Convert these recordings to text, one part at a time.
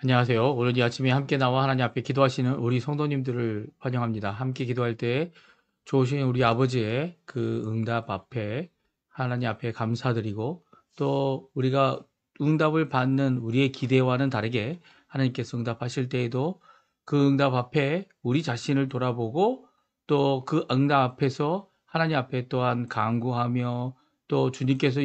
안녕하세요. 오늘 이 아침에 함께 나와 하나님 앞에 기도하시는 우리 성도님들을 환영합니다. 함께 기도할 때 좋으신 우리 아버지의 그 응답 앞에 하나님 앞에 감사드리고 또 우리가 응답을 받는 우리의 기대와는 다르게 하나님께서 응답하실 때에도 그 응답 앞에 우리 자신을 돌아보고 또 그 응답 앞에서 하나님 앞에 또한 간구하며 또 주님께서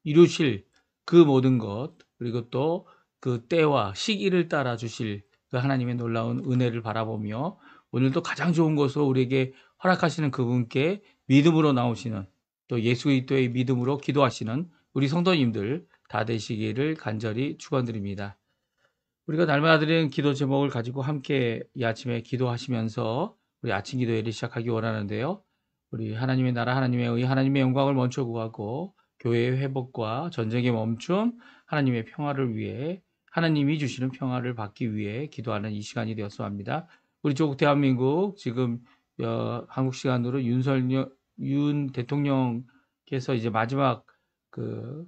이루실 그 모든 것 그리고 또 그 때와 시기를 따라 주실 그 하나님의 놀라운 은혜를 바라보며 오늘도 가장 좋은 것으로 우리에게 허락하시는 그분께 믿음으로 나오시는 또 예수 그리스도의 믿음으로 기도하시는 우리 성도님들 다 되시기를 간절히 축원드립니다. 우리가 날마다 드리는 기도 제목을 가지고 함께 이 아침에 기도하시면서 우리 아침 기도회를 시작하기 원하는데요. 우리 하나님의 나라, 하나님의 의, 하나님의 영광을 먼저 구하고 교회의 회복과 전쟁의 멈춤, 하나님의 평화를 위해 하나님이 주시는 평화를 받기 위해 기도하는 이 시간이 되었어 합니다. 우리 조국 대한민국 지금 한국 시간으로 윤 대통령께서 이제 마지막 그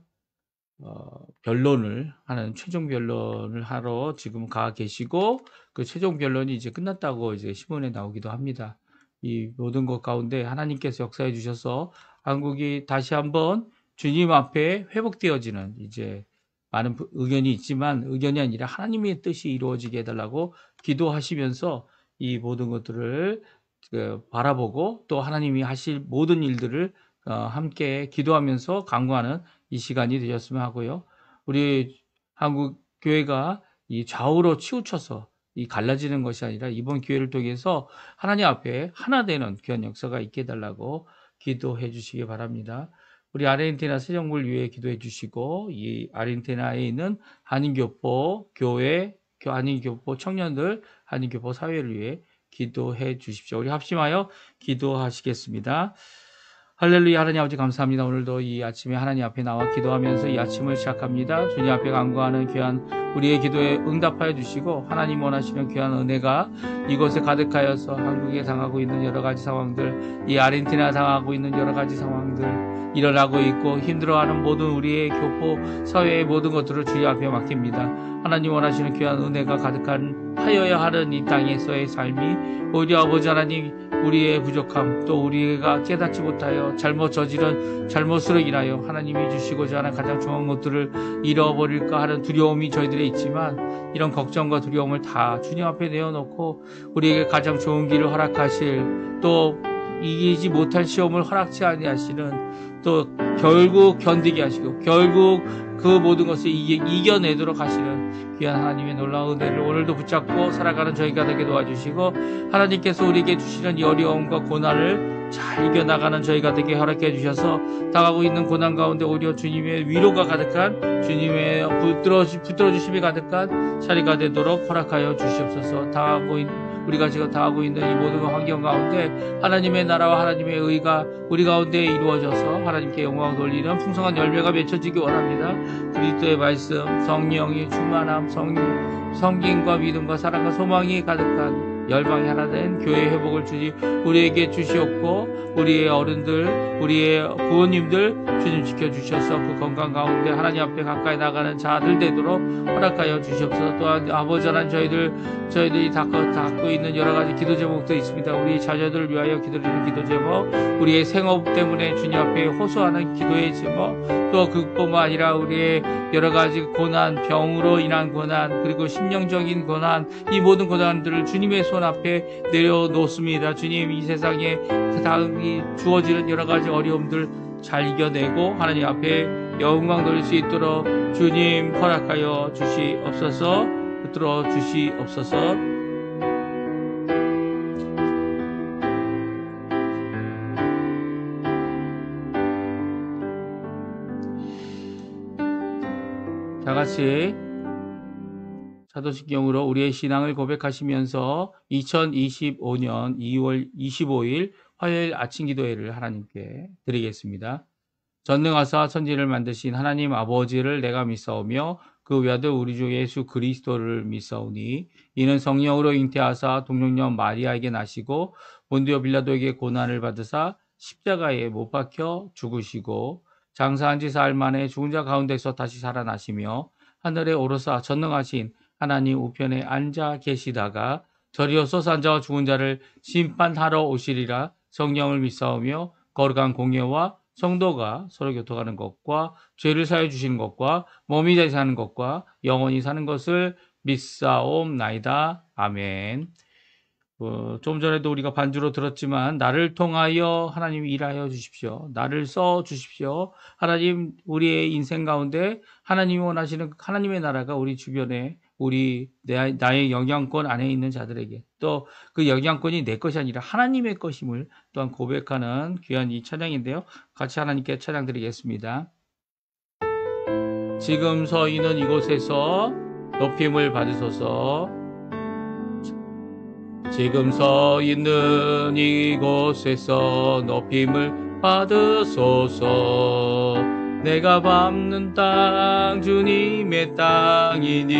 변론을 하는 최종 변론을 하러 지금 가 계시고 그 최종 변론이 이제 끝났다고 이제 신문에 나오기도 합니다. 이 모든 것 가운데 하나님께서 역사해 주셔서 한국이 다시 한번 주님 앞에 회복되어지는 이제 많은 의견이 있지만 의견이 아니라 하나님의 뜻이 이루어지게 해달라고 기도하시면서 이 모든 것들을 바라보고 또 하나님이 하실 모든 일들을 함께 기도하면서 간구하는 이 시간이 되셨으면 하고요. 우리 한국 교회가 이 좌우로 치우쳐서 이 갈라지는 것이 아니라 이번 기회를 통해서 하나님 앞에 하나 되는 귀한 역사가 있게 해달라고 기도해 주시기 바랍니다. 우리 아르헨티나 새 정부를 위해 기도해 주시고 이 아르헨티나에 있는 한인교포 교회, 한인교포 청년들, 한인교포 사회를 위해 기도해 주십시오. 우리 합심하여 기도하시겠습니다. 할렐루야. 하나님 아버지 감사합니다. 오늘도 이 아침에 하나님 앞에 나와 기도하면서 이 아침을 시작합니다. 주님 앞에 간구하는 귀한 우리의 기도에 응답하여 주시고 하나님 원하시는 귀한 은혜가 이곳에 가득하여서 한국에 당하고 있는 여러 가지 상황들, 이 아르헨티나 당하고 있는 여러 가지 상황들 일어나고 있고 힘들어하는 모든 우리의 교포 사회의 모든 것들을 주님 앞에 맡깁니다. 하나님 원하시는 귀한 은혜가 가득한 하여야 하는 이 땅에서의 삶이 오히려 아버지 하나님 우리의 부족함 또 우리가 깨닫지 못하여 잘못 저지른 잘못으로 인하여 하나님이 주시고자 하는 가장 좋은 것들을 잃어버릴까 하는 두려움이 저희들에 있지만 이런 걱정과 두려움을 다 주님 앞에 내어놓고 우리에게 가장 좋은 길을 허락하실 또 이기지 못할 시험을 허락지 아니하시는 또 결국 견디게 하시고 결국 그 모든 것을 이겨내도록 하시는 귀한 하나님의 놀라운 은혜를 오늘도 붙잡고 살아가는 저희가 되게 도와주시고 하나님께서 우리에게 주시는 이 어려움과 고난을 잘 이겨나가는 저희가 되게 허락해 주셔서 당하고 있는 고난 가운데 오히려 주님의 위로가 가득한 주님의 붙들어주심이 가득한 자리가 되도록 허락하여 주시옵소서. 우리가 지금 당하고 있는 이 모든 환경 가운데 하나님의 나라와 하나님의 의가 우리 가운데 이루어져서 하나님께 영광 돌리는 풍성한 열매가 맺혀지기 원합니다. 그리스도의 말씀, 성령의 충만함, 성김과 믿음과 사랑과 소망이 가득한 열방이 하나 된 교회의 회복을 주님 우리에게 주시옵고 우리의 어른들, 우리의 부모님들 주님 지켜주셔서 그 건강 가운데 하나님 앞에 가까이 나가는 자들 되도록 허락하여 주시옵소서. 또한 아버지 하나님 저희들이 갖고 있는 여러 가지 기도 제목도 있습니다. 우리 자녀들을 위하여 기도드리는 기도 제목, 우리의 생업 때문에 주님 앞에 호소하는 기도의 제목, 또 그뿐만 아니라 우리의 여러 가지 고난, 병으로 인한 고난, 그리고 심령적인 고난, 이 모든 고난들을 주님의 손 앞에 내려놓습니다. 주님, 이 세상에 그 다음이 주어지는 여러 가지 어려움들 잘 이겨내고 하나님 앞에 영광 돌릴 수 있도록 주님 허락하여 주시옵소서. 붙들어 주시옵소서. 다 같이 사도신경으로 우리의 신앙을 고백하시면서 2025년 2월 25일 화요일 아침 기도회를 하나님께 드리겠습니다. 전능하사 천지를 만드신 하나님 아버지를 내가 믿사오며 그 외아들 우리 주 예수 그리스도를 믿사오니 이는 성령으로 잉태하사 동정녀 마리아에게 나시고 본디오 빌라도에게 고난을 받으사 십자가에 못 박혀 죽으시고 장사한 지 사흘 만에 죽은 자 가운데서 다시 살아나시며 하늘에 오르사 전능하신 하나님 우편에 앉아 계시다가 저리로서 산 자와 죽은 자를 심판하러 오시리라. 성령을 믿사오며 거룩한 공예와 성도가 서로 교통하는 것과 죄를 사해 주시는 것과 몸이 다시 사는 것과 영원히 사는 것을 믿사옵나이다. 아멘. 좀 전에도 우리가 반주로 들었지만 나를 통하여 하나님이 일하여 주십시오. 나를 써 주십시오. 하나님, 우리의 인생 가운데 하나님이 원하시는 하나님의 나라가 우리 주변에 나의 영향권 안에 있는 자들에게 또 그 영향권이 내 것이 아니라 하나님의 것임을 또한 고백하는 귀한 이 찬양인데요. 같이 하나님께 찬양 드리겠습니다. 지금 서 있는 이곳에서 높임을 받으소서. 지금 서 있는 이곳에서 높임을 받으소서. 내가 밟는 땅 주님의 땅이니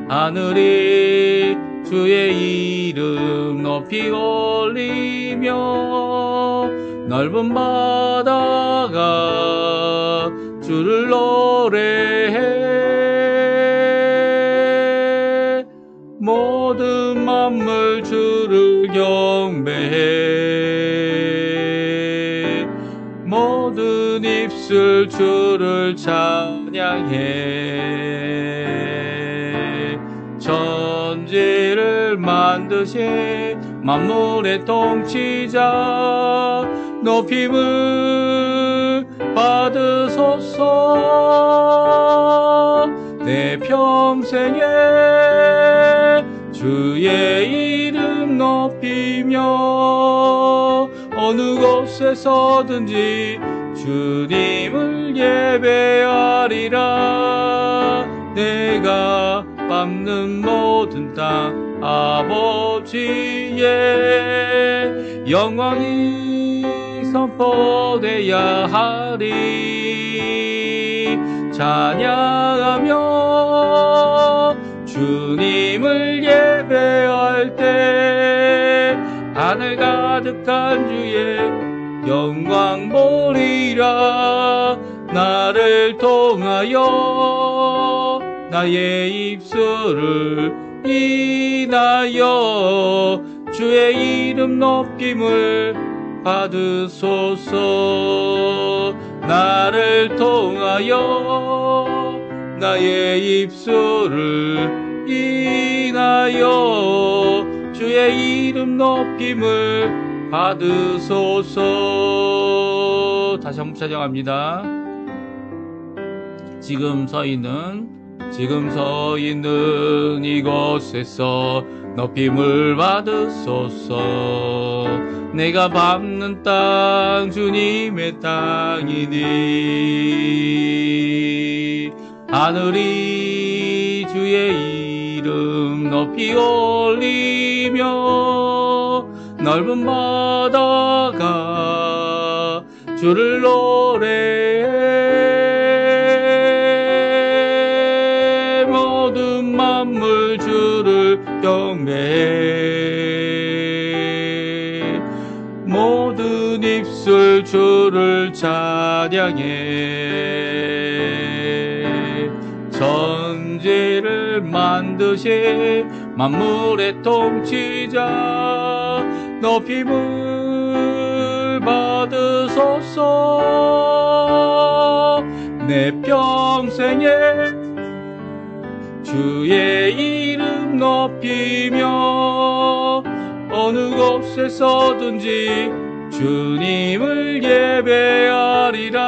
하늘이 주의 이름 높이 올리며 넓은 바다가 주를 노래해 모든 만물 주를 경배해 모든 입술 주를 찬양해 천지를 만드신 만물의 통치자 높임을 받으소서. 내 평생에 주의 이름 높이며 어느 곳에서든지 주님을 예배하리라. 내가 밟는 모든 땅 아버지의 영광이 선포되어야 하리. 찬양하며 주님을 예배할 때 하늘 가득한 주의 영광 보리라. 나를 통하여 나의 입술을 인하여 주의 이름 높임을 받으소서. 나를 통하여 나의 입술을 인하여 주의 이름 높임을 받으소서. 다시 한번 찬양합니다. 지금 서 있는 이곳에서 높임을 받으소서. 내가 밟는 땅 주님의 땅이니 하늘이 주의 이름 높이 올리며 넓은 바다가 주를 노래해 모든 만물 주를 경배해 모든 입술 주를 찬양해 천지를 만드신 만물의 통치자 높임을 받으소서. 내 평생에 주의 이름 높이며 어느 곳에서든지 주님을 예배하리라.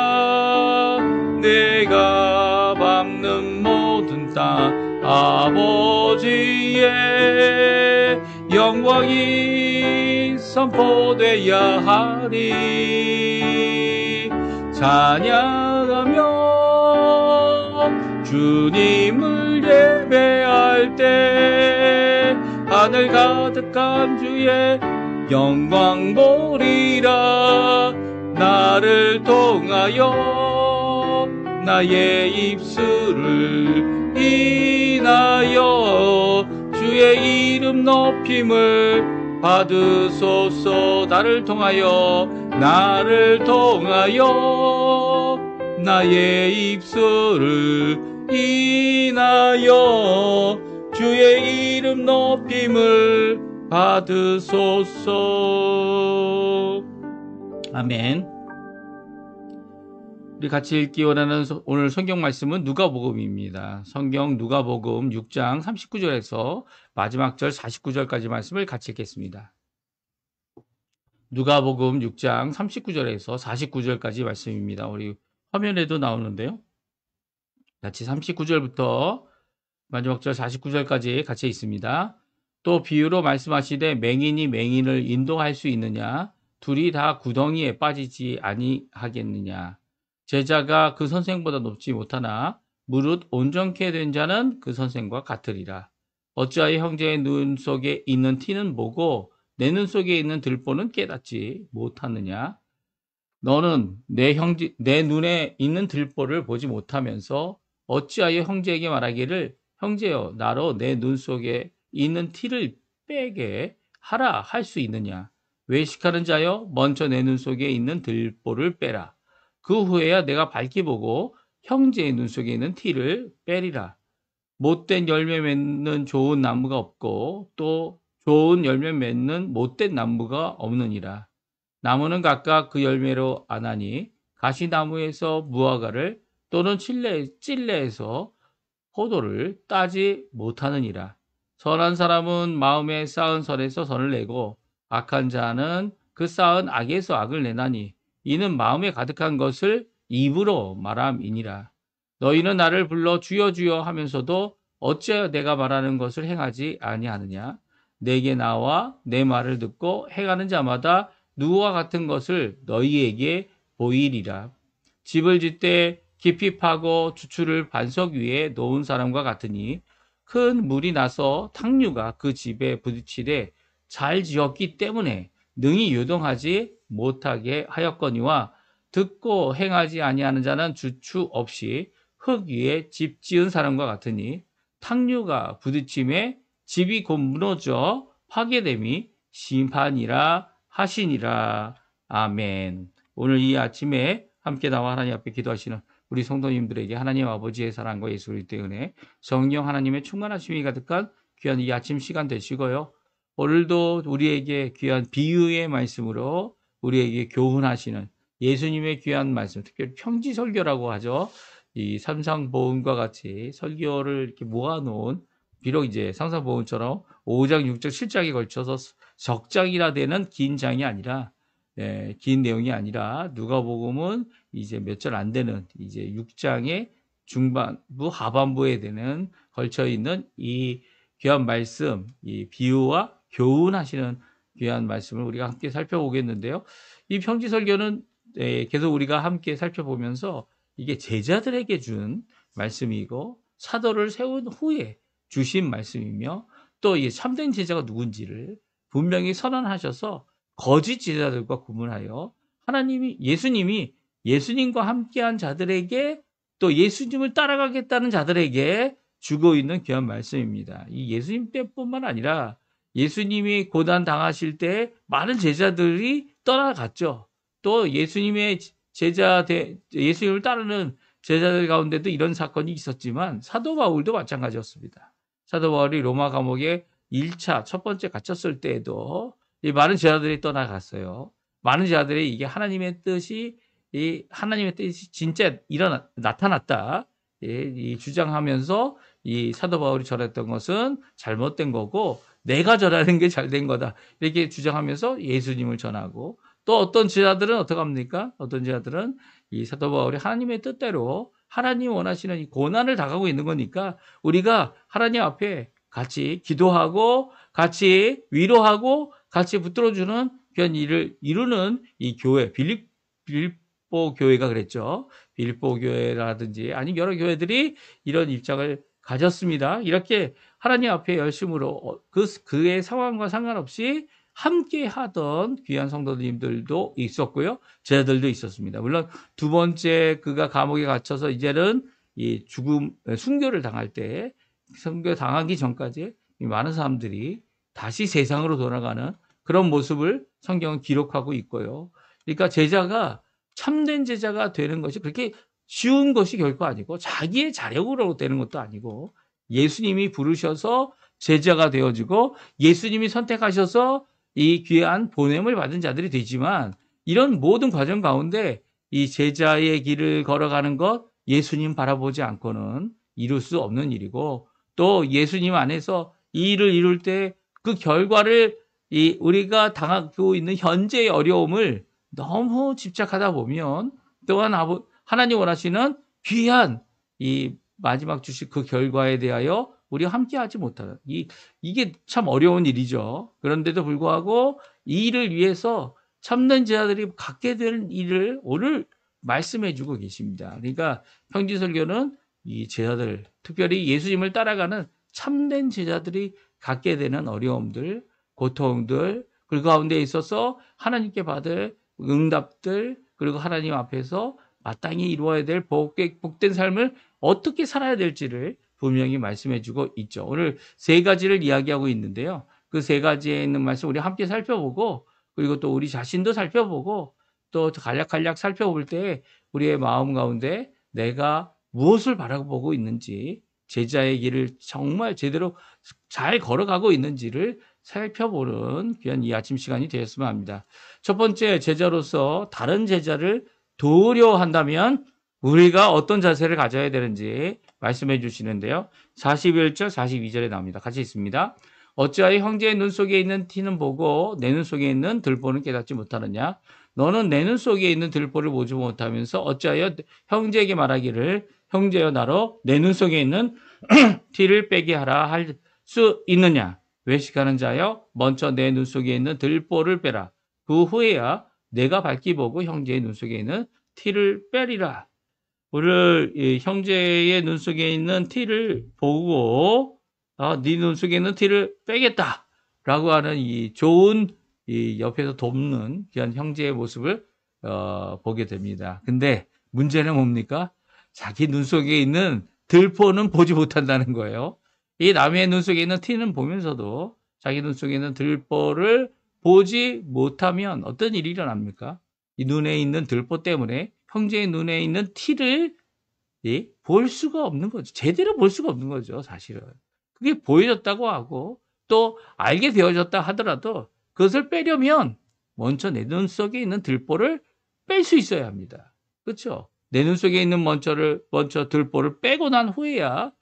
내가 밟는 모든 땅 아버지의 영광이 선포되어야 하리. 찬양하며 주님을 예배할 때 하늘 가득한 주의 영광 보리라. 나를 통하여 나의 입술을 인하여 주의 이름 높임을 받으소서. 나를 통하여 나의 입술을 인하여 주의 이름 높임을 받으소서. 아멘. 우리 같이 읽기 원하는 오늘 성경 말씀은 누가복음입니다. 성경 누가복음 6장 39절에서 마지막 절 49절까지 말씀을 같이 읽겠습니다. 누가복음 6장 39절에서 49절까지 말씀입니다. 우리 화면에도 나오는데요. 같이 39절부터 마지막 절 49절까지 같이 있습니다. 또 비유로 말씀하시되 맹인이 맹인을 인도할 수 있느냐? 둘이 다 구덩이에 빠지지 아니하겠느냐? 제자가 그 선생보다 높지 못하나 무릇 온전케 된 자는 그 선생과 같으리라. 어찌하여 형제의 눈 속에 있는 티는 보고 내 눈 속에 있는 들보는 깨닫지 못하느냐? 너는 내 눈에 있는 들보를 보지 못하면서 어찌하여 형제에게 말하기를 형제여 나로 내 눈 속에 있는 티를 빼게 하라 할 수 있느냐? 외식하는 자여 먼저 내 눈 속에 있는 들보를 빼라. 그 후에야 내가 밝히 보고 형제의 눈 속에 있는 티를 빼리라. 못된 열매 맺는 좋은 나무가 없고 또 좋은 열매 맺는 못된 나무가 없느니라. 나무는 각각 그 열매로 아나니 가시나무에서 무화과를 또는 찔레에서 포도를 따지 못하느니라. 선한 사람은 마음에 쌓은 선에서 선을 내고 악한 자는 그 쌓은 악에서 악을 내나니 이는 마음에 가득한 것을 입으로 말함이니라. 너희는 나를 불러 주여 주여 하면서도 어찌하여 내가 말하는 것을 행하지 아니하느냐? 내게 나와 내 말을 듣고 행하는 자마다 누구와 같은 것을 너희에게 보이리라. 집을 짓되 깊이 파고 주추를 반석 위에 놓은 사람과 같으니 큰 물이 나서 탕류가 그 집에 부딪히되 잘 지었기 때문에 능히 요동하지 못하게 하였거니와 듣고 행하지 아니하는 자는 주추 없이 흙 위에 집 지은 사람과 같으니 탕류가 부딪힘에 집이 곧 무너져 파괴됨이 심판이라 하시니라. 아멘. 오늘 이 아침에 함께 나와 하나님 앞에 기도하시는 우리 성도님들에게 하나님 아버지의 사랑과 예수 그리스도의 은혜, 성령 하나님의 충만하심이 가득한 귀한 이 아침 시간 되시고요. 오늘도 우리에게 귀한 비유의 말씀으로 우리에게 교훈하시는 예수님의 귀한 말씀, 특별히 평지 설교라고 하죠. 이 삼상보훈과 같이 설교를 이렇게 모아놓은, 비록 이제 삼상보훈처럼 5장, 6장, 7장에 걸쳐서 적장이라 되는 긴 장이 아니라, 긴 내용이 아니라 누가복음은 이제 몇 절 안 되는 이제 6장의 중반부, 하반부에 되는 걸쳐 있는 이 귀한 말씀, 이 비유와 교훈하시는 귀한 말씀을 우리가 함께 살펴보겠는데요. 이 평지설교는 계속 우리가 함께 살펴보면서 이게 제자들에게 준 말씀이고 사도를 세운 후에 주신 말씀이며 또 이 참된 제자가 누군지를 분명히 선언하셔서 거짓 제자들과 구분하여 예수님이 예수님과 함께한 자들에게 또 예수님을 따라가겠다는 자들에게 주고 있는 귀한 말씀입니다. 이 예수님 때뿐만 아니라 예수님이 고난 당하실 때 많은 제자들이 떠나갔죠. 또 예수님의 예수님을 따르는 제자들 가운데도 이런 사건이 있었지만 사도 바울도 마찬가지였습니다. 사도 바울이 로마 감옥에 1차 첫 번째 갇혔을 때에도 이 많은 제자들이 떠나갔어요. 많은 제자들이 이게 하나님의 뜻이 진짜 나타났다. 이 주장하면서 이 사도 바울이 전했던 것은 잘못된 거고 내가 전하는 게 잘된 거다. 이렇게 주장하면서 예수님을 전하고 또 어떤 제자들은 어떻게 합니까? 어떤 제자들은 이 사도 바울이 하나님의 뜻대로 하나님 원하시는 이 고난을 당하고 있는 거니까 우리가 하나님 앞에 같이 기도하고 같이 위로하고 같이 붙들어주는 그런 일을 이루는 이 교회, 빌립보 교회가 그랬죠. 빌립보 교회라든지 아니면 여러 교회들이 이런 입장을 가졌습니다. 이렇게 하나님 앞에 열심으로 그의 상황과 상관없이 함께 하던 귀한 성도님들도 있었고요. 제자들도 있었습니다. 물론 두 번째 그가 감옥에 갇혀서 이제는 이 순교를 당할 때 순교 당하기 전까지 많은 사람들이 다시 세상으로 돌아가는 그런 모습을 성경은 기록하고 있고요. 그러니까 제자가 참된 제자가 되는 것이 그렇게 쉬운 것이 결코 아니고 자기의 자력으로 되는 것도 아니고 예수님이 부르셔서 제자가 되어지고 예수님이 선택하셔서 이 귀한 보냄을 받은 자들이 되지만 이런 모든 과정 가운데 이 제자의 길을 걸어가는 것 예수님 바라보지 않고는 이룰 수 없는 일이고 또 예수님 안에서 이 일을 이룰 때 그 결과를 우리가 당하고 있는 현재의 어려움을 너무 집착하다 보면 또한 하나님 원하시는 귀한 이 마지막 주실 그 결과에 대하여 우리가 함께하지 못하는 이게 참 어려운 일이죠. 그런데도 불구하고 이 일을 위해서 참된 제자들이 갖게 될 일을 오늘 말씀해주고 계십니다. 그러니까 평지설교는 이 제자들, 특별히 예수님을 따라가는 참된 제자들이 갖게 되는 어려움들, 고통들, 그 가운데 있어서 하나님께 받을 응답들, 그리고 하나님 앞에서 마땅히 이루어야 될 복된 삶을 어떻게 살아야 될지를 분명히 말씀해주고 있죠. 오늘 세 가지를 이야기하고 있는데요. 그 세 가지에 있는 말씀 우리 함께 살펴보고 그리고 또 우리 자신도 살펴보고 또 간략간략 살펴볼 때 우리의 마음 가운데 내가 무엇을 바라보고 있는지 제자의 길을 정말 제대로 잘 걸어가고 있는지를 살펴보는 귀한 이 아침 시간이 되었으면 합니다. 첫 번째, 제자로서 다른 제자를 도우려 한다면 우리가 어떤 자세를 가져야 되는지 말씀해 주시는데요. 41절, 42절에 나옵니다. 같이 있습니다. 어찌하여 형제의 눈 속에 있는 티는 보고 내 눈 속에 있는 들보는 깨닫지 못하느냐? 너는 내 눈 속에 있는 들보를 보지 못하면서 어찌하여 형제에게 말하기를 형제여 나로 내 눈 속에 있는 티를 빼게 하라 할 수 있느냐? 외식하는 자여 먼저 내 눈 속에 있는 들보를 빼라. 그 후에야 내가 밝히 보고 형제의 눈 속에 있는 티를 빼리라. 오늘 형제의 눈 속에 있는 티를 보고 네 눈 속에 있는 티를 빼겠다라고 하는 이 좋은 옆에서 돕는 귀한 형제의 모습을 보게 됩니다. 근데 문제는 뭡니까? 자기 눈 속에 있는 들보는 보지 못한다는 거예요. 이 남의 눈 속에 있는 티는 보면서도 자기 눈 속에 있는 들보를 보지 못하면 어떤 일이 일어납니까? 이 눈에 있는 들보 때문에 형제의 눈에 있는 티를 볼 수가 없는 거죠. 제대로 볼 수가 없는 거죠, 사실은. 그게 보여졌다고 하고 또 알게 되어졌다 하더라도 그것을 빼려면 먼저 내 눈 속에 있는 들보를 뺄 수 있어야 합니다. 그렇죠? 내 눈 속에 있는 먼저 들보를 빼고 난 후에야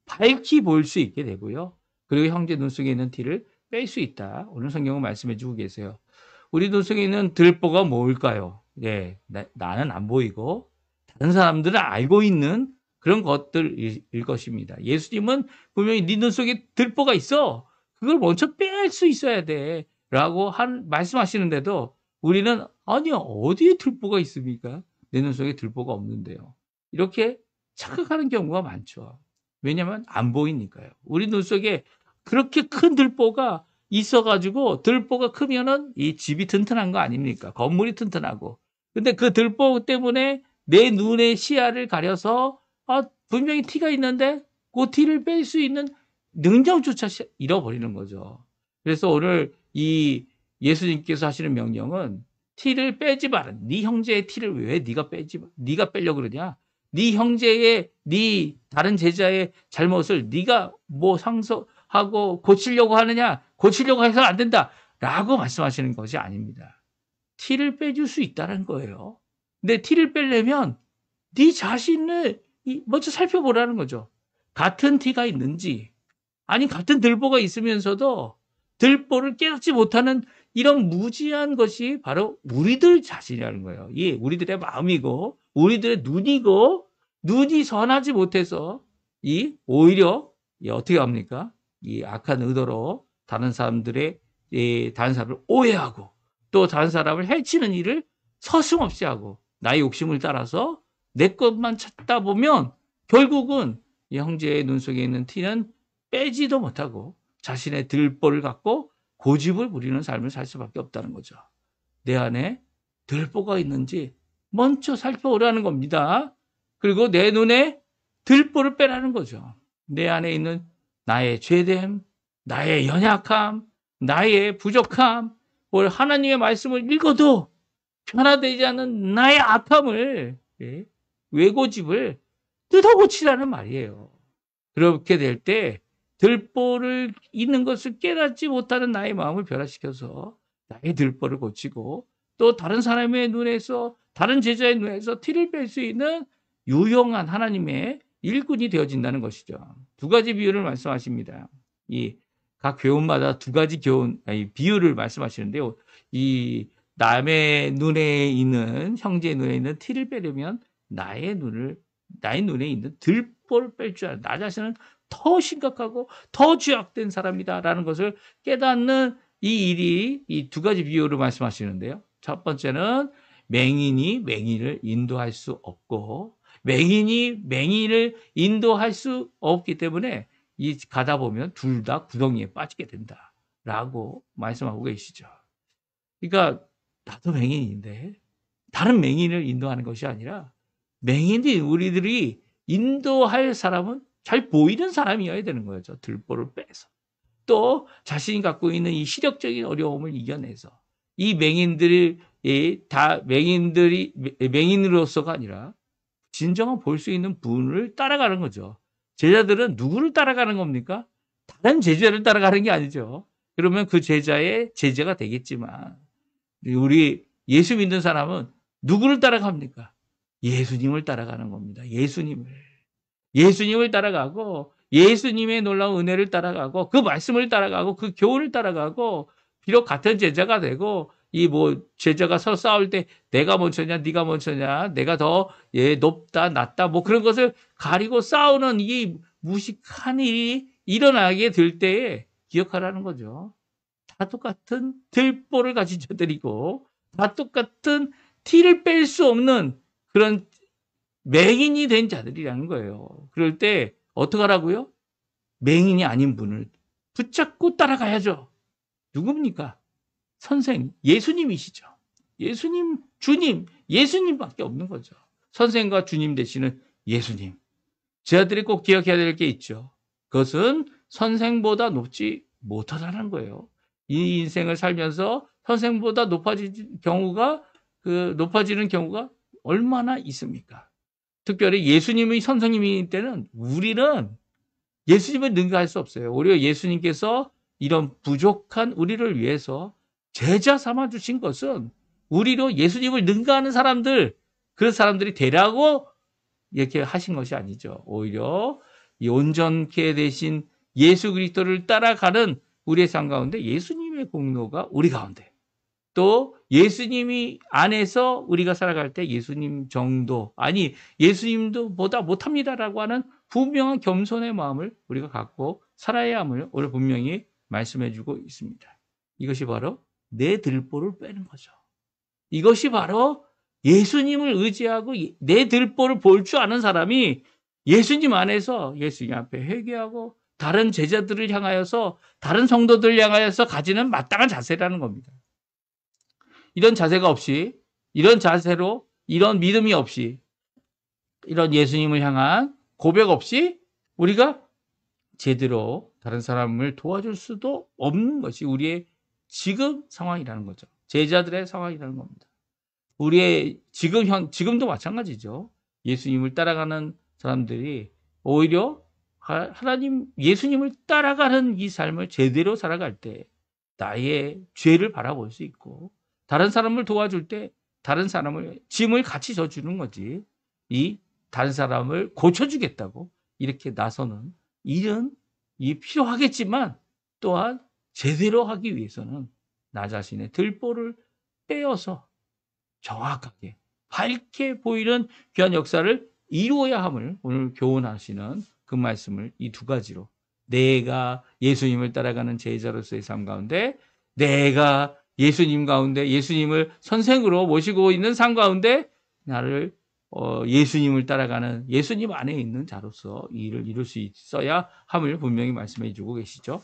밝히 볼 수 있게 되고요. 그리고 형제 눈 속에 있는 티를 뺄 수 있다. 오늘 성경은 말씀해 주고 계세요. 우리 눈 속에 있는 들보가 뭘까요? 네, 나는 안 보이고 다른 사람들은 알고 있는 그런 것들일 것입니다. 예수님은 분명히 네 눈 속에 들보가 있어. 그걸 먼저 뺄 수 있어야 돼. 라고 말씀하시는데도 우리는 아니요, 어디에 들보가 있습니까? 내 눈 속에 들보가 없는데요. 이렇게 착각하는 경우가 많죠. 왜냐하면 안 보이니까요. 우리 눈 속에 그렇게 큰 들보가 있어가지고 들보가 크면은 이 집이 튼튼한 거 아닙니까? 건물이 튼튼하고. 근데 그 들보 때문에 내 눈의 시야를 가려서 분명히 티가 있는데 그 티를 뺄 수 있는 능력조차 잃어버리는 거죠. 그래서 오늘 이 예수님께서 하시는 명령은 티를 빼지 마라. 네 형제의 티를 왜 네가 빼려고 그러냐? 네 형제의 네 다른 제자의 잘못을 네가 뭐 상소하고 고치려고 하느냐? 고치려고 해서는 안 된다라고 말씀하시는 것이 아닙니다. 티를 빼줄 수 있다는 거예요. 근데 티를 빼려면 네 자신을 먼저 살펴보라는 거죠. 같은 티가 있는지 아니 같은 들보가 있으면서도 들보를 깨닫지 못하는 이런 무지한 것이 바로 우리들 자신이라는 거예요. 예, 우리들의 마음이고 우리들의 눈이고 눈이 선하지 못해서 오히려 어떻게 합니까? 이 악한 의도로 다른 사람을 오해하고 또 다른 사람을 해치는 일을 서슴없이 하고 나의 욕심을 따라서 내 것만 찾다 보면 결국은 이 형제의 눈 속에 있는 티는 빼지도 못하고 자신의 들보를 갖고 고집을 부리는 삶을 살 수밖에 없다는 거죠. 내 안에 들보가 있는지 먼저 살펴보라는 겁니다. 그리고 내 눈에 들보를 빼라는 거죠. 내 안에 있는 나의 죄됨, 나의 연약함, 나의 부족함, 하나님의 말씀을 읽어도 변화되지 않는 나의 악함을 외고집을 뜯어고치라는 말이에요. 그렇게 될 때 들보를 있는 것을 깨닫지 못하는 나의 마음을 변화시켜서 나의 들보를 고치고 또 다른 사람의 눈에서 다른 제자의 눈에서 티를 뺄 수 있는 유용한 하나님의 일꾼이 되어진다는 것이죠. 두 가지 비유를 말씀하십니다. 이 각 교훈마다 두 가지 비유를 말씀하시는데요. 이 남의 눈에 있는 형제의 눈에 있는 티를 빼려면 나의 눈에 있는 들보를 뺄 줄 알아. 나 자신은 더 심각하고 더 죄악된 사람이다라는 것을 깨닫는 이 일이 이 두 가지 비유로 말씀하시는데요. 첫 번째는 맹인이 맹인을 인도할 수 없고 맹인이 맹인을 인도할 수 없기 때문에 이 가다 보면 둘 다 구덩이에 빠지게 된다라고 말씀하고 계시죠. 그러니까 나도 맹인인데 다른 맹인을 인도하는 것이 아니라 맹인이 우리들이 인도할 사람은 잘 보이는 사람이어야 되는 거죠. 들보를 빼서. 또 자신이 갖고 있는 이 시력적인 어려움을 이겨내서 이 맹인들이 다 맹인으로서가 아니라 진정한 볼 수 있는 분을 따라가는 거죠. 제자들은 누구를 따라가는 겁니까? 다른 제자를 따라가는 게 아니죠. 그러면 그 제자의 제자가 되겠지만 우리 예수 믿는 사람은 누구를 따라갑니까? 예수님을 따라가는 겁니다. 예수님을 따라가고 예수님의 놀라운 은혜를 따라가고 그 말씀을 따라가고 그 교훈을 따라가고 비록 같은 제자가 되고 이 제자가 서로 싸울 때 내가 먼저냐 네가 먼저냐 내가 더 높다 낮다 그런 것을 가리고 싸우는 이 무식한 일이 일어나게 될 때에 기억하라는 거죠. 다 똑같은 들보를 가진 자들이고 다 똑같은 티를 뺄 수 없는 그런 맹인이 된 자들이라는 거예요. 그럴 때 어떡하라고요? 맹인이 아닌 분을 붙잡고 따라가야죠. 누굽니까? 선생, 예수님이시죠. 예수님, 주님, 예수님밖에 없는 거죠. 선생과 주님 되시는 예수님. 제자들이 꼭 기억해야 될 게 있죠. 그것은 선생보다 높지 못하다는 거예요. 이 인생을 살면서 선생보다 높아지는 경우가 얼마나 있습니까? 특별히 예수님의 선생님일 때는 우리는 예수님을 능가할 수 없어요. 오히려 예수님께서 이런 부족한 우리를 위해서 제자 삼아 주신 것은 우리로 예수님을 능가하는 사람들, 그 사람들이 되라고 이렇게 하신 것이 아니죠. 오히려 이 온전케 되신 예수 그리스도를 따라가는 우리의 삶 가운데 예수님의 공로가 우리 가운데 또 예수님이 안에서 우리가 살아갈 때 예수님 정도 예수님도 보다 못합니다라고 하는 분명한 겸손의 마음을 우리가 갖고 살아야 함을 오늘 분명히 말씀해 주고 있습니다. 이것이 바로 내 들보를 빼는 거죠. 이것이 바로 예수님을 의지하고 내 들보를 볼 줄 아는 사람이 예수님 안에서 예수님 앞에 회개하고 다른 제자들을 향하여서 다른 성도들을 향하여서 가지는 마땅한 자세라는 겁니다. 이런 자세가 없이 이런 자세로 이런 믿음이 없이 이런 예수님을 향한 고백 없이 우리가 제대로 다른 사람을 도와줄 수도 없는 것이 우리의 지금 상황이라는 거죠. 제자들의 상황이라는 겁니다. 우리의 지금도 마찬가지죠. 예수님을 따라가는 사람들이 오히려 예수님을 따라가는 이 삶을 제대로 살아갈 때 나의 죄를 바라볼 수 있고 다른 사람을 도와줄 때 다른 사람을 짐을 같이 져주는 거지. 이 다른 사람을 고쳐주겠다고 이렇게 나서는 일은 필요하겠지만 또한 제대로 하기 위해서는 나 자신의 들보를 빼어서 정확하게 밝게 보이는 귀한 역사를 이루어야 함을 오늘 교훈하시는 그 말씀을 이 두 가지로 내가 예수님을 따라가는 제자로서의 삶 가운데 내가 예수님 가운데 예수님을 선생으로 모시고 있는 삶 가운데 나를 예수님을 따라가는 예수님 안에 있는 자로서 이 일을 이룰 수 있어야 함을 분명히 말씀해 주고 계시죠.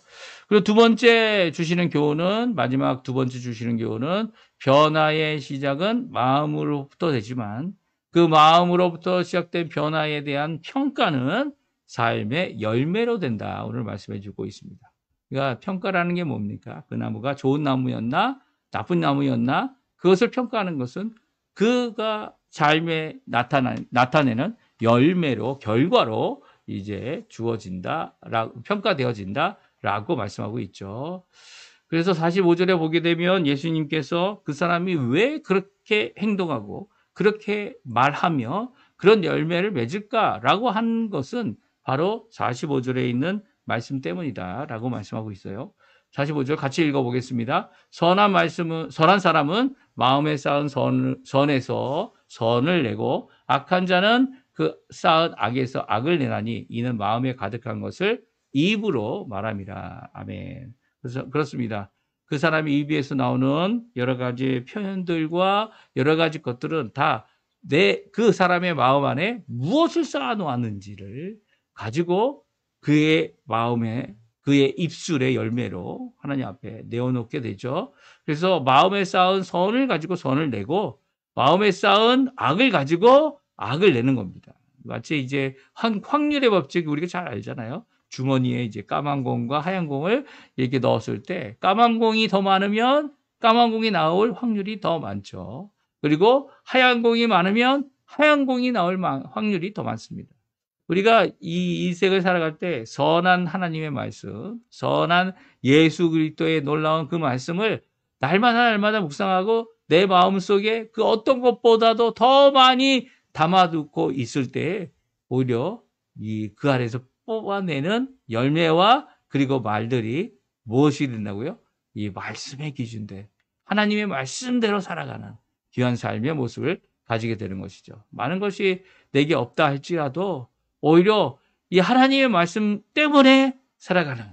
그리고 두 번째 주시는 교훈은 마지막 두 번째 주시는 교훈은 변화의 시작은 마음으로부터 되지만 그 마음으로부터 시작된 변화에 대한 평가는 삶의 열매로 된다. 오늘 말씀해 주고 있습니다. 그러니까 평가라는 게 뭡니까? 그 나무가 좋은 나무였나? 나쁜 나무였나? 그것을 평가하는 것은 그가 삶에 나타내는 열매로, 결과로 이제 평가되어진다라고 말씀하고 있죠. 그래서 45절에 보게 되면 예수님께서 그 사람이 왜 그렇게 행동하고 그렇게 말하며 그런 열매를 맺을까라고 한 것은 바로 45절에 있는 말씀 때문이다라고 말씀하고 있어요. 45절 같이 읽어보겠습니다. 선한 사람은 마음에 쌓은 선에서 선을 내고 악한 자는 그 쌓은 악에서 악을 내나니 이는 마음에 가득한 것을 입으로 말함이라. 아멘. 그래서 그렇습니다. 그 사람의 입에서 나오는 여러 가지 표현들과 여러 가지 것들은 다 그 사람의 마음 안에 무엇을 쌓아놓았는지를 가지고 그의 마음에, 그의 입술의 열매로 하나님 앞에 내어놓게 되죠. 그래서 마음에 쌓은 선을 가지고 선을 내고 마음에 쌓은 악을 가지고 악을 내는 겁니다. 마치 이제 확률의 법칙 우리가 잘 알잖아요. 주머니에 이제 까만 공과 하얀 공을 이렇게 넣었을 때 까만 공이 더 많으면 까만 공이 나올 확률이 더 많죠. 그리고 하얀 공이 많으면 하얀 공이 나올 확률이 더 많습니다. 우리가 이 인생을 살아갈 때 선한 하나님의 말씀, 선한 예수 그리스도의 놀라운 그 말씀을 날마다 묵상하고 내 마음속에 그 어떤 것보다도 더 많이 담아두고 있을 때 오히려 그 안에서 뽑아내는 열매와 그리고 말들이 무엇이 된다고요? 이 말씀의 기준대 하나님의 말씀대로 살아가는 귀한 삶의 모습을 가지게 되는 것이죠. 많은 것이 내게 없다 할지라도 오히려 이 하나님의 말씀 때문에 살아가는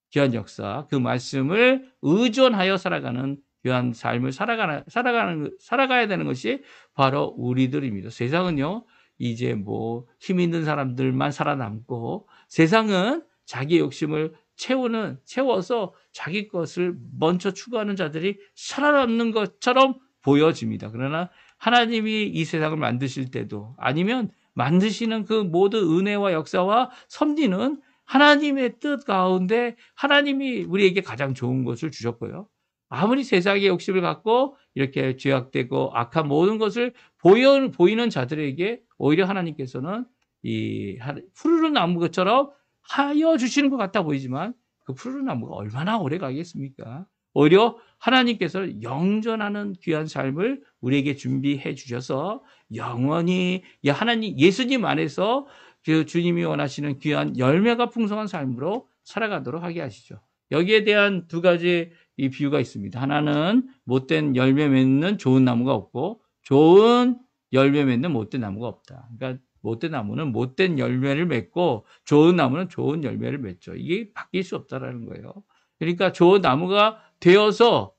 귀한 역사, 그 말씀을 의존하여 살아가는 귀한 삶을 살아가야 되는 것이 바로 우리들입니다. 세상은요, 이제 뭐 힘 있는 사람들만 살아남고 세상은 자기 욕심을 채워서 자기 것을 먼저 추구하는 자들이 살아남는 것처럼 보여집니다. 그러나 하나님이 이 세상을 만드실 때도 아니면 만드시는 그 모든 은혜와 역사와 섭리는 하나님의 뜻 가운데 하나님이 우리에게 가장 좋은 것을 주셨고요. 아무리 세상의 욕심을 갖고 이렇게 죄악되고 악한 모든 것을 보이는 자들에게 오히려 하나님께서는 이 푸르른 나무처럼 하여 주시는 것 같아 보이지만 그 푸르른 나무가 얼마나 오래 가겠습니까? 오히려 하나님께서 영전하는 귀한 삶을 우리에게 준비해 주셔서 영원히 예수님 안에서 그 주님이 원하시는 귀한 열매가 풍성한 삶으로 살아가도록 하게 하시죠. 여기에 대한 두 가지 이 비유가 있습니다. 하나는 못된 열매 맺는 좋은 나무가 없고 좋은 열매 맺는 못된 나무가 없다. 그러니까 못된 나무는 못된 열매를 맺고 좋은 나무는 좋은 열매를 맺죠. 이게 바뀔 수 없다라는 거예요. 그러니까 좋은 나무가 되어서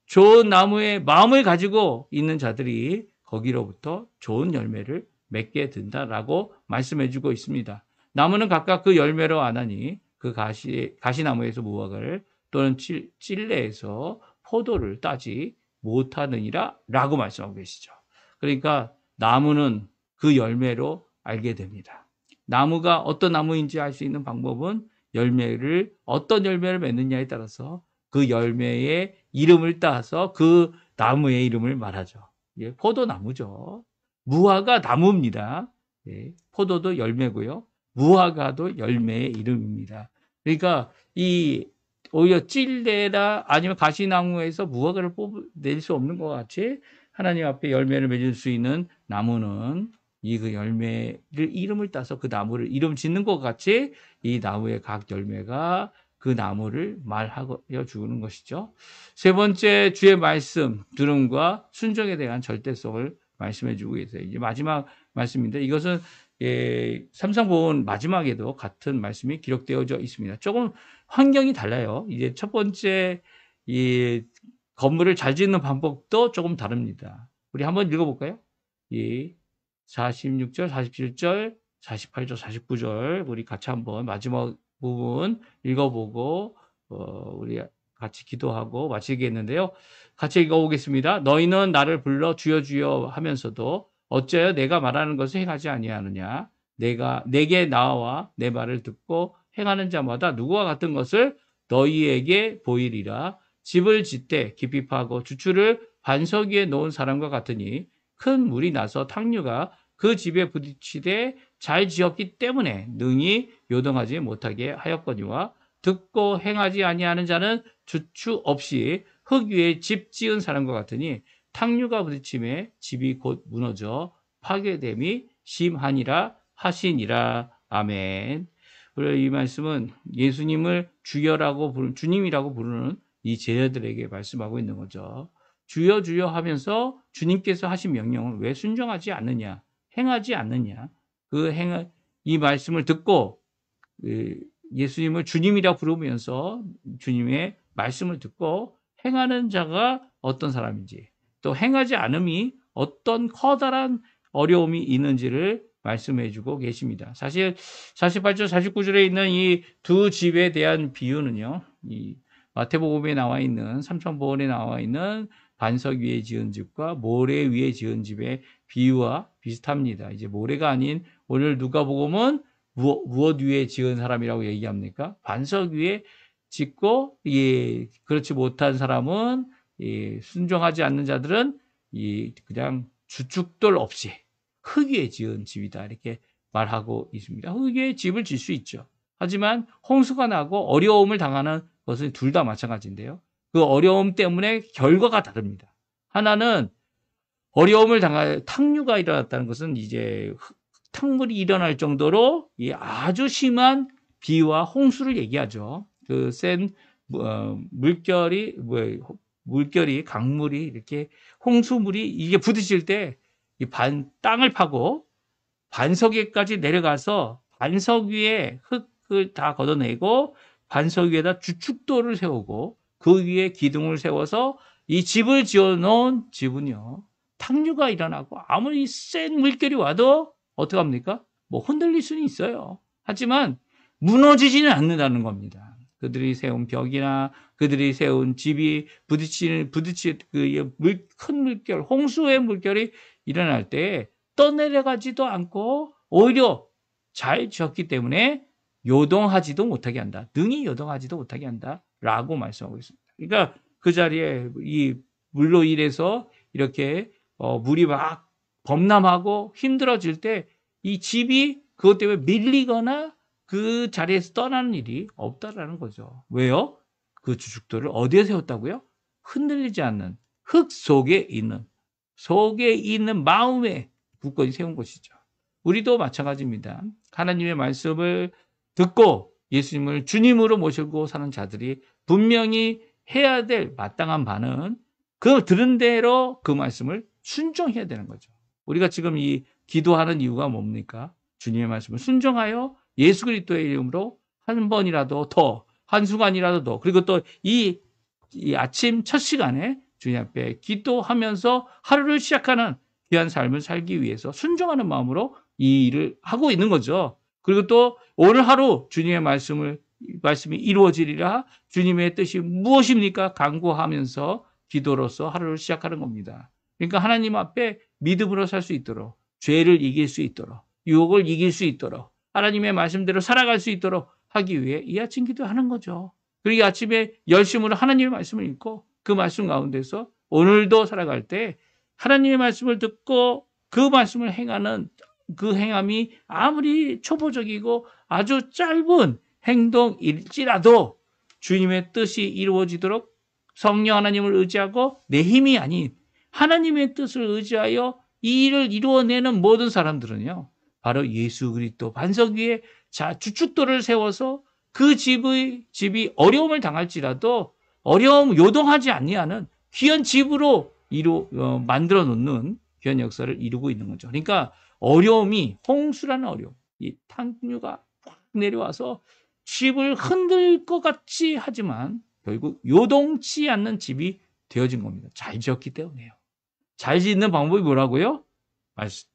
좋은 나무의 마음을 가지고 있는 자들이 거기로부터 좋은 열매를 맺게 된다라고 말씀해주고 있습니다. 나무는 각각 그 열매로 아나니 그 가시나무에서 무화과를 또는 찔레에서 포도를 따지 못하느니라 라고 말씀하고 계시죠. 그러니까 나무는 그 열매로 알게 됩니다. 나무가 어떤 나무인지 알 수 있는 방법은 어떤 열매를 맺느냐에 따라서 그 열매의 이름을 따서 그 나무의 이름을 말하죠. 예, 포도나무죠. 무화과 나무입니다. 예, 포도도 열매고요. 무화과도 열매의 이름입니다. 그러니까 오히려 찔레나 아니면 가시나무에서 무화과를 낼 수 없는 것 같이 하나님 앞에 열매를 맺을 수 있는 나무는 그 열매를 이름을 따서 그 나무를 이름 짓는 것 같이 이 나무의 각 열매가 그 나무를 말하여 주는 것이죠. 세 번째 주의 말씀 들음과 순종에 대한 절대성을 말씀해 주고 계세요. 이제 마지막 말씀인데 이것은 삼성보험 마지막에도 같은 말씀이 기록되어져 있습니다. 조금 환경이 달라요. 이제 첫 번째 이 건물을 잘 짓는 방법도 조금 다릅니다. 우리 한번 읽어볼까요? 46절, 47절, 48절, 49절 우리 같이 한번 마지막 부분 읽어보고 우리 같이 기도하고 마치겠는데요. 같이 읽어보겠습니다. 너희는 나를 불러 주여 주여 하면서도 어째요 내가 말하는 것을 행하지 아니하느냐. 내게 나와 내 말을 듣고 행하는 자마다 누구와 같은 것을 너희에게 보이리라. 집을 짓되 깊이 파고 주추를 반석 위에 놓은 사람과 같으니 큰 물이 나서 탕류가 그 집에 부딪히되 잘 지었기 때문에 능히 요동하지 못하게 하였거니와 듣고 행하지 아니하는 자는 주추 없이 흙 위에 집 지은 사람과 같으니 탕류가 부딪힘에 집이 곧 무너져 파괴됨이 심하니라 하시니라. 아멘. 이 말씀은 예수님을 주님이라고 부르는 이 제자들에게 말씀하고 있는 거죠. 주여 주여 하면서 주님께서 하신 명령을 왜 순종하지 않느냐, 행하지 않느냐. 이 말씀을 듣고 예수님을 주님이라 부르면서 주님의 말씀을 듣고 행하는 자가 어떤 사람인지, 또 행하지 않음이 어떤 커다란 어려움이 있는지를 말씀해 주고 계십니다. 사실 48절, 49절에 있는 이 두 집에 대한 비유는요, 이 마태복음에 나와 있는 삼천포원에 나와 있는 반석 위에 지은 집과 모래 위에 지은 집의 비유와 비슷합니다. 이제 모래가 아닌 오늘 누가복음은 무엇 위에 지은 사람이라고 얘기합니까? 반석 위에 짓고, 그렇지 못한 사람은, 순종하지 않는 자들은 그냥 주축돌 없이 흙 위에 지은 집이다, 이렇게 말하고 있습니다. 흙 위에 집을 질 수 있죠. 하지만 홍수가 나고 어려움을 당하는 것은 둘 다 마찬가지인데요. 그 어려움 때문에 결과가 다릅니다. 하나는 어려움을 당할 탕류가 일어났다는 것은 이제 탕물이 일어날 정도로 아주 심한 비와 홍수를 얘기하죠. 그 센 물결이 강물이 이렇게 홍수물이 이게 부딪힐 때 이 땅을 파고 반석 위에까지 내려가서 반석 위에 흙을 다 걷어내고 반석 위에다 주축돌을 세우고 그 위에 기둥을 세워서 이 집을 지어놓은 집은요, 탕류가 일어나고 아무리 센 물결이 와도 어떻게 합니까? 뭐 흔들릴 수는 있어요. 하지만 무너지지는 않는다는 겁니다. 그들이 세운 벽이나 그들이 세운 집이 부딪히는 큰 물결, 홍수의 물결이 일어날 때 떠내려가지도 않고 오히려 잘 지었기 때문에 요동하지도 못하게 한다. 능히 요동하지도 못하게 한다. 라고 말씀하고 있습니다. 그러니까 그 자리에 이 물로 인해서 이렇게 물이 막 범람하고 힘들어질 때 이 집이 그것 때문에 밀리거나 그 자리에서 떠나는 일이 없다라는 거죠. 왜요? 그 주축돌을 어디에 세웠다고요? 흔들리지 않는 흙 속에 있는 마음에 굳건히 세운 것이죠. 우리도 마찬가지입니다. 하나님의 말씀을 듣고 예수님을 주님으로 모시고 사는 자들이 분명히 해야 될 마땅한 바는 그 들은 대로 그 말씀을 순종해야 되는 거죠. 우리가 지금 이 기도하는 이유가 뭡니까? 주님의 말씀을 순종하여 예수 그리스도의 이름으로 한 번이라도 더, 한순간이라도 더, 그리고 또 이 아침 첫 시간에 주님 앞에 기도하면서 하루를 시작하는 귀한 삶을 살기 위해서 순종하는 마음으로 이 일을 하고 있는 거죠. 그리고 또 오늘 하루 주님의 말씀이 이루어지리라, 주님의 뜻이 무엇입니까? 간구하면서 기도로서 하루를 시작하는 겁니다. 그러니까 하나님 앞에 믿음으로 살 수 있도록, 죄를 이길 수 있도록, 유혹을 이길 수 있도록, 하나님의 말씀대로 살아갈 수 있도록 하기 위해 이 아침 기도하는 거죠. 그리고 이 아침에 열심으로 하나님의 말씀을 읽고 그 말씀 가운데서 오늘도 살아갈 때 하나님의 말씀을 듣고 그 말씀을 행하는 그 행함이 아무리 초보적이고 아주 짧은 행동일지라도 주님의 뜻이 이루어지도록 성령 하나님을 의지하고 내 힘이 아닌 하나님의 뜻을 의지하여 이 일을 이루어내는 모든 사람들은요, 바로 예수 그리스도 반석 위에 주축돌을 세워서 그 집이 어려움을 당할지라도 요동하지 아니하는 귀한 집으로 만들어 놓는 귀한 역사를 이루고 있는 거죠. 그러니까 어려움이, 홍수라는 어려움, 이 탕류가 확 내려와서 집을 흔들 것 같이 하지만 결국 요동치 않는 집이 되어진 겁니다. 잘 지었기 때문에요. 잘 짓는 방법이 뭐라고요?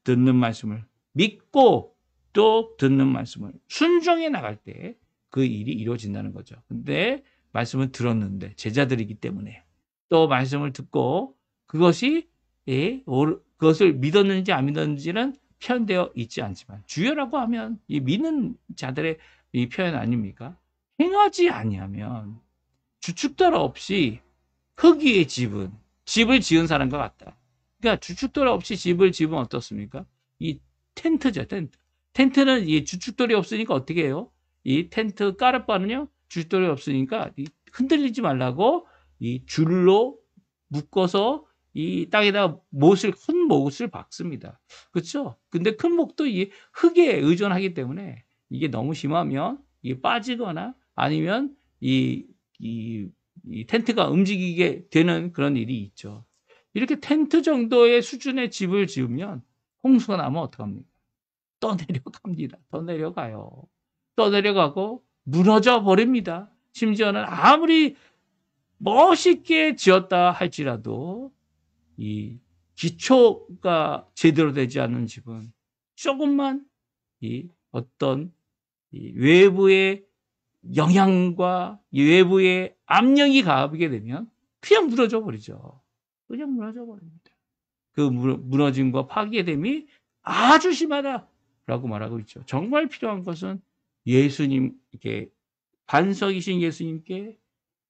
듣는 말씀을 믿고 또 듣는 말씀을 순종해 나갈 때 그 일이 이루어진다는 거죠. 근데 말씀을 들었는데 제자들이기 때문에 또 말씀을 듣고 그것을 믿었는지 안 믿었는지는 표현되어 있지 않지만 주여라고 하면 이 믿는 자들의 이 표현 아닙니까? 행하지 아니하면 주축돌 없이 흙 위의 집을 지은 사람과 같다. 그러니까 주춧돌 없이 집을 지으면 어떻습니까? 이 텐트죠, 텐트. 텐트는 이 주춧돌이 없으니까 어떻게 해요? 이 텐트 까르바는요, 주춧돌이 없으니까 흔들리지 말라고 이 줄로 묶어서 이 땅에다 큰 못을 박습니다. 그렇죠? 근데 큰 목도 이 흙에 의존하기 때문에 이게 너무 심하면 이게 빠지거나 아니면 이 텐트가 움직이게 되는 그런 일이 있죠. 이렇게 텐트 정도의 수준의 집을 지으면 홍수가 나면 어떡합니까? 떠내려갑니다. 떠내려가요. 떠내려가고 무너져 버립니다. 심지어는 아무리 멋있게 지었다 할지라도 이 기초가 제대로 되지 않는 집은 조금만 이 어떤 이 외부의 영향과 이 외부의 압력이 가하게 되면 그냥 무너져 버리죠. 그냥 무너져 버립니다. 그 무너짐과 파괴됨이 아주 심하다라고 말하고 있죠. 정말 필요한 것은 예수님께 반석이신 예수님께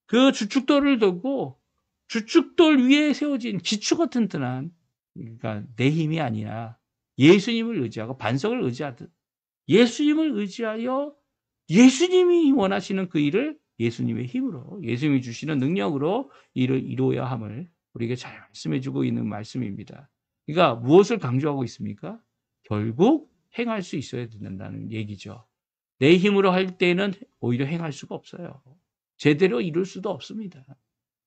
그 주춧돌을 두고 주춧돌 위에 세워진 기초가 튼튼한 그러니까 내 힘이 아니라 예수님을 의지하고 반석을 의지하듯 예수님을 의지하여 예수님이 원하시는 그 일을 예수님의 힘으로 예수님이 주시는 능력으로 일을 이루어야 함을 우리에게 잘 말씀해 주고 있는 말씀입니다. 그러니까 무엇을 강조하고 있습니까? 결국 행할 수 있어야 된다는 얘기죠. 내 힘으로 할 때는 오히려 행할 수가 없어요. 제대로 이룰 수도 없습니다.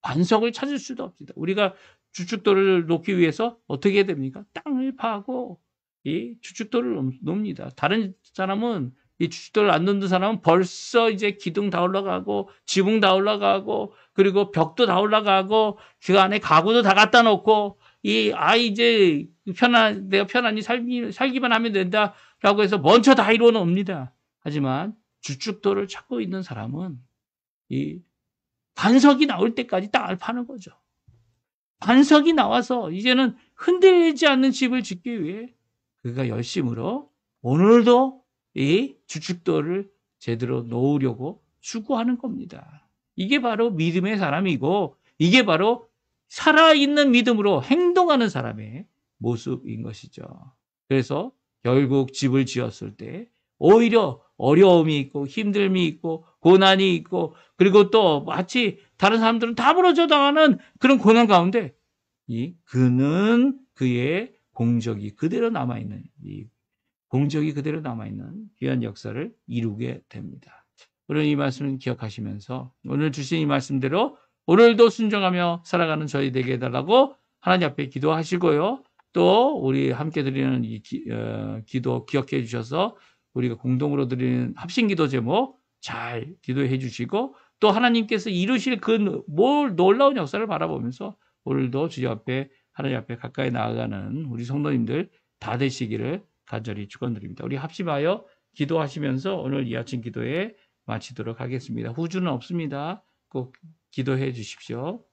반석을 찾을 수도 없습니다. 우리가 주춧돌을 놓기 위해서 어떻게 해야 됩니까? 땅을 파고 이 주춧돌을 놓습니다. 다른 사람은 이 주춧돌을 안 놓는 사람은 벌써 이제 기둥 다 올라가고 지붕 다 올라가고 그리고 벽도 다 올라가고 그 안에 가구도 다 갖다 놓고 이제 내가 편안히 살기만 하면 된다라고 해서 먼저 다 이루어 놓습니다. 하지만 주춧돌을 찾고 있는 사람은 이 반석이 나올 때까지 땅을 파는 거죠. 반석이 나와서 이제는 흔들리지 않는 집을 짓기 위해 그가 열심으로 오늘도 이 주춧돌을 제대로 놓으려고 수고하는 겁니다. 이게 바로 믿음의 사람이고 이게 바로 살아있는 믿음으로 행동하는 사람의 모습인 것이죠. 그래서 결국 집을 지었을 때 오히려 어려움이 있고 힘듦이 있고 고난이 있고 그리고 또 마치 다른 사람들은 다 무너져 나가는 그런 고난 가운데 그는 그의 공적이 그대로 남아있는 귀한 역사를 이루게 됩니다. 오늘 이 말씀을 기억하시면서 오늘 주신 이 말씀대로 오늘도 순종하며 살아가는 저희 되게 해달라고 하나님 앞에 기도하시고요. 또 우리 함께 드리는 이 기도 기억해 주셔서 우리가 공동으로 드리는 합심기도 제목 잘 기도해 주시고 또 하나님께서 이루실 그 놀라운 역사를 바라보면서 오늘도 주여 앞에 하나님 앞에 가까이 나아가는 우리 성도님들 다 되시기를 간절히 축원드립니다. 우리 합심하여 기도하시면서 오늘 이 아침 기도에 마치도록 하겠습니다. 후주는 없습니다. 꼭 기도해 주십시오.